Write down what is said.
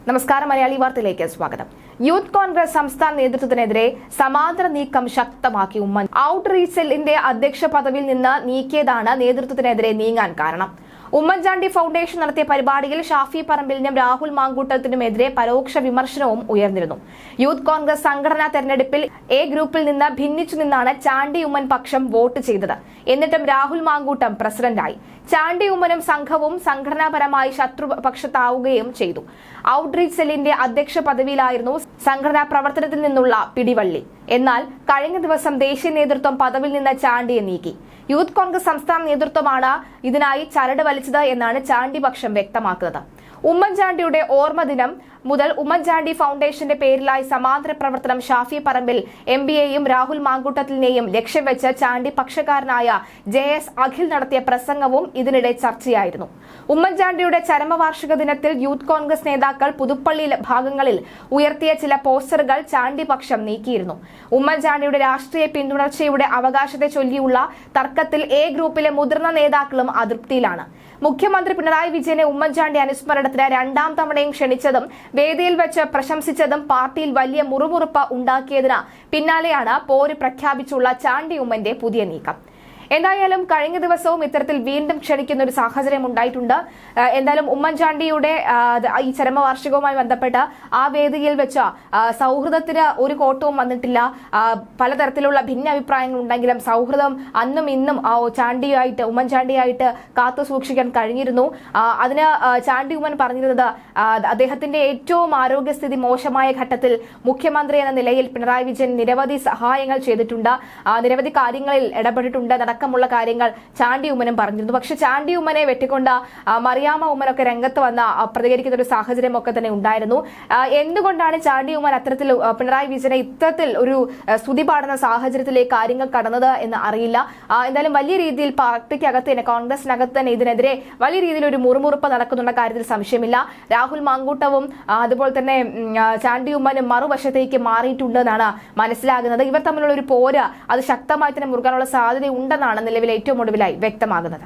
നമസ്കാരം, മലയാളി വാർത്തയിലേക്ക് സ്വാഗതം. യൂത്ത് കോൺഗ്രസ് സംസ്ഥാന നേതൃത്വത്തിനെതിരെ സമാന്തര നീക്കം ശക്തമാക്കി ഉമ്മൻ. ഔട്ട്റീച്ച് സെല്ലിന്റെ അധ്യക്ഷ പദവിയിൽ നിന്ന് നീക്കിയതാണ് നേതൃത്വത്തിനെതിരെ നീങ്ങാൻ കാരണം. ഉമ്മൻചാണ്ടി ഫൗണ്ടേഷൻ നടത്തിയ പരിപാടിയിൽ ഷാഫി പറമ്പിലിനും രാഹുൽ മാങ്കൂട്ടത്തിനുമെതിരെ പരോക്ഷ വിമർശനവും ഉയർന്നിരുന്നു. യൂത്ത് കോൺഗ്രസ് സംഘടനാ തെരഞ്ഞെടുപ്പിൽ എ ഗ്രൂപ്പിൽ നിന്ന് ഭിന്നിച്ചു നിന്നാണ് ചാണ്ടി ഉമ്മൻ പക്ഷം വോട്ട് ചെയ്തത്. എന്നിട്ടും രാഹുൽ മാങ്കൂട്ടം പ്രസിഡന്റായി. ചാണ്ടി ഉമ്മനും സംഘവും സംഘടനാപരമായി ശത്രുപക്ഷത്താവുകയും ചെയ്തു. ഔട്ട്റീച്ച് സെല്ലിന്റെ അധ്യക്ഷ പദവിയിലായിരുന്നു സംഘടനാ പ്രവർത്തനത്തിൽ നിന്നുള്ള പിടിവള്ളി. എന്നാൽ കഴിഞ്ഞ ദിവസം ദേശീയ നേതൃത്വം പദവിയിൽ നിന്ന് ചാണ്ടിയെ നീക്കി. യൂത്ത് കോൺഗ്രസ് സംസ്ഥാന നേതൃത്വമാണ് ഇതിനായി ചരട് വലിച്ചത് എന്നാണ് ചാണ്ടി പക്ഷം വ്യക്തമാക്കുന്നത്. ഉമ്മൻചാണ്ടിയുടെ ഓർമ്മ ദിനം മുതൽ ഉമ്മൻചാണ്ടി ഫൗണ്ടേഷന്റെ പേരിലായി സമാന്തര പ്രവർത്തനം ഷാഫി പറമ്പിൽ എംപിയെയും രാഹുൽ മാങ്കൂട്ടത്തിനെയും ലക്ഷ്യം വെച്ച് ചാണ്ടി പക്ഷക്കാരനായ JS അഖിൽ നടത്തിയ പ്രസംഗവും ഇതിനിടെ ചർച്ചയായിരുന്നു. ഉമ്മൻചാണ്ടിയുടെ ചരമവാർഷിക ദിനത്തിൽ യൂത്ത് കോൺഗ്രസ് നേതാക്കൾ പുതുപ്പള്ളി ഭാഗങ്ങളിൽ ഉയർത്തിയ ചില പോസ്റ്ററുകൾ ചാണ്ടി പക്ഷം നീക്കിയിരുന്നു. ഉമ്മൻചാണ്ടിയുടെ രാഷ്ട്രീയ പിന്തുടർച്ചയുടെ അവകാശത്തെ ചൊല്ലിയുള്ള തർക്കത്തിൽ എ ഗ്രൂപ്പിലെ മുതിർന്ന നേതാക്കളും അതൃപ്തിയിലാണ്. മുഖ്യമന്ത്രി പിണറായി വിജയനെ ഉമ്മൻചാണ്ടി അനുസ്മരണത്തിന് രണ്ടാം തവണയും ക്ഷണിച്ചതും വേദിയിൽ വെച്ച് പ്രശംസിച്ചതും പാർട്ടിയിൽ വലിയ മുറുമുറുപ്പ് ഉണ്ടാക്കിയതിന് പിന്നാലെയാണ് പോര് പ്രഖ്യാപിച്ചുള്ള ചാണ്ടി ഉമ്മന്റെ പുതിയ നീക്കം. എന്തായാലും കഴിഞ്ഞ ദിവസവും ഇത്തരത്തിൽ വീണ്ടും ക്ഷണിക്കുന്ന ഒരു സാഹചര്യം ഉണ്ടായിട്ടുണ്ട്. എന്തായാലും ഉമ്മൻചാണ്ടിയുടെ ഈ ചരമവാർഷികവുമായി ബന്ധപ്പെട്ട് ആ വേദിയിൽ വെച്ച് സൗഹൃദത്തിന് ഒരു കോട്ടവും വന്നിട്ടില്ല. പലതരത്തിലുള്ള ഭിന്നാഭിപ്രായങ്ങൾ ഉണ്ടെങ്കിലും സൗഹൃദം അന്നും ഇന്നും ഉമ്മൻചാണ്ടിയായിട്ട് കാത്തു സൂക്ഷിക്കാൻ കഴിഞ്ഞിരുന്നു. അതിന് ചാണ്ടി ഉമ്മൻ പറഞ്ഞിരുന്നത് അദ്ദേഹത്തിന്റെ ഏറ്റവും ആരോഗ്യസ്ഥിതി മോശമായ ഘട്ടത്തിൽ മുഖ്യമന്ത്രി എന്ന നിലയിൽ പിണറായി വിജയൻ നിരവധി സഹായങ്ങൾ ചെയ്തിട്ടുണ്ട്, നിരവധി കാര്യങ്ങളിൽ ഇടപെട്ടിട്ടുണ്ട് ുള്ള കാര്യങ്ങൾ ചാണ്ടി ഉമ്മനും പറഞ്ഞിരുന്നു. പക്ഷെ ചാണ്ടി ഉമ്മനെ വെട്ടിക്കൊണ്ട് മറിയാമ്മ ഉമ്മനൊക്കെ രംഗത്ത് വന്ന പ്രതികരിക്കുന്ന ഒരു സാഹചര്യം ഒക്കെ തന്നെ ഉണ്ടായിരുന്നു. എന്തുകൊണ്ടാണ് ചാണ്ടി ഉമ്മൻ അത്തരത്തിൽ പിണറായി വിജയനെ ഇത്തരത്തിൽ ഒരു സ്തുതി പാടുന്ന സാഹചര്യത്തിലേക്ക് കാര്യങ്ങൾ കടന്നത് എന്ന് അറിയില്ല. എന്തായാലും വലിയ രീതിയിൽ പാർട്ടിക്കകത്ത് തന്നെ കോൺഗ്രസിനകത്ത് തന്നെ ഇതിനെതിരെ വലിയ രീതിയിൽ ഒരു മുറുമുറുപ്പ് നടക്കുന്നുള്ള കാര്യത്തിൽ സംശയമില്ല. രാഹുൽ മാങ്കൂട്ടവും അതുപോലെ തന്നെ ചാണ്ടി ഉമ്മനും മറുവശത്തേക്ക് മാറിയിട്ടുണ്ടെന്നാണ് മനസ്സിലാകുന്നത്. ഇവർ തമ്മിലുള്ള ഒരു പോര് അത് ശക്തമായി തന്നെ മുറുകാനുള്ള സാധ്യത ഉണ്ടെന്നാണ് നിലവിൽ ഏറ്റവും ഒടുവിലായി വ്യക്തമാകുന്നത്.